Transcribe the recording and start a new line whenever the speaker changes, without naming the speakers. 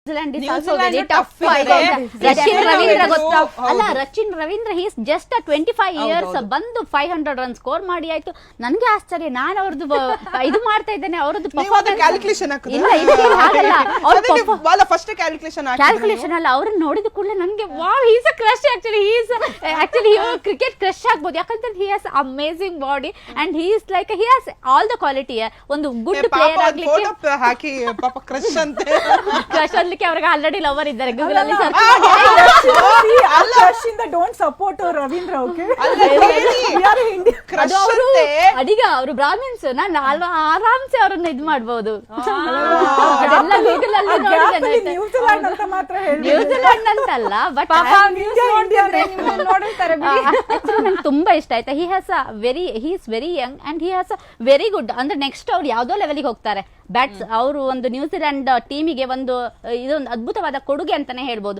Zealand is also very tough. Rachin Ravindra ಗೊತ್ತಾ ಅಲ್ಲ, Rachin Ravindra he is just a 25 years ಬಂದು 500 run score ಮಾಡಿ ಆಯ್ತು. ನನಗೆ ಆಶ್ಚರ್ಯ, ನಾನು ಅವ್ರದ್ದು ಇದು ಮಾಡ್ತಾ ಇದ್ದೇನೆ, ಅವ್ರದ್ದು
ಕ್ಯಾಲ್ಕುಲೇಷನ್
ಇಲ್ಲ ಹಾಗಲ್ಲ, ಅವ್ರ
ಫಸ್ಟ್
ಕ್ಯಾಲ್ಕುಲೇಷನ್ ಅಲ್ಲ, ಅವ್ರನ್ನ ನೋಡಿದ ಕೂಡಲೇ ನನಗೆ wow he is a crush actually. he is actually cricket crush ಆಗ್ಬೋದು, ಯಾಕಂದ್ರೆ he has amazing body and he is like he has all the quality. ಒಂದು ಗುಡ್ ಪ್ಲೇಯರ್ ಆಗ್ಲಿಕ್ಕೆ
ಹಾಕಿ ಪಾಪ ಕ್ರಶ್ ಅಂತ
ಕ್ರಶ್ ಅನ್ಲಿಕ್ಕೆ ಅವ್ರಿಗೆ ಆಲ್ರೆಡಿ ಲವರ್ ಇದ್ದಾರೆ, ಗೂಗಲ್ ಅಲ್ಲಿ ಸರ್ಚ್ ಮಾಡಿ.
Don't support Ravindra. ಓಕೆ,
ಅದು ಅವರು ಅಡಿಗ, ಅವರು ಬ್ರಾಹ್ಮಿನ್ಸ್, ನಾನು ಆರಾಮ್ಸೆ ಅವ್ರನ್ನ ಇದ್ ಮಾಡ್ಬೋದು. ಅದೆಲ್ಲ ಗೂಗಲ್ ಅಲ್ಲಿ ನೋಡಿದ್ದೇನೆ.
ನ್ಯೂಜಿಲೆಂಡ್ ಅಂತ ಮಾತ್ರ ಹೇಳಿ,
ನ್ಯೂಜಿಲೆಂಡ್ ಅಂತಲ್ಲ, ಬಟ್ ನಂಗೆ ತುಂಬಾ ಇಷ್ಟ ಆಯ್ತಾ. He is very Young and he has very good, ಅಂದ್ರೆ ನೆಕ್ಸ್ಟ್ ಅವ್ರು ಯಾವ್ದೋ ಲೆವೆಲ್ಗೆ ಹೋಗ್ತಾರೆ. ಬ್ಯಾಟ್ಸ್ ಅವರು ಒಂದು ನ್ಯೂಜಿಲೆಂಡ್ ಟೀಮಿಗೆ ಇದೊಂದು ಅದ್ಭುತವಾದ ಕೊಡುಗೆ ಅಂತಾನೆ ಹೇಳ್ಬೋದು.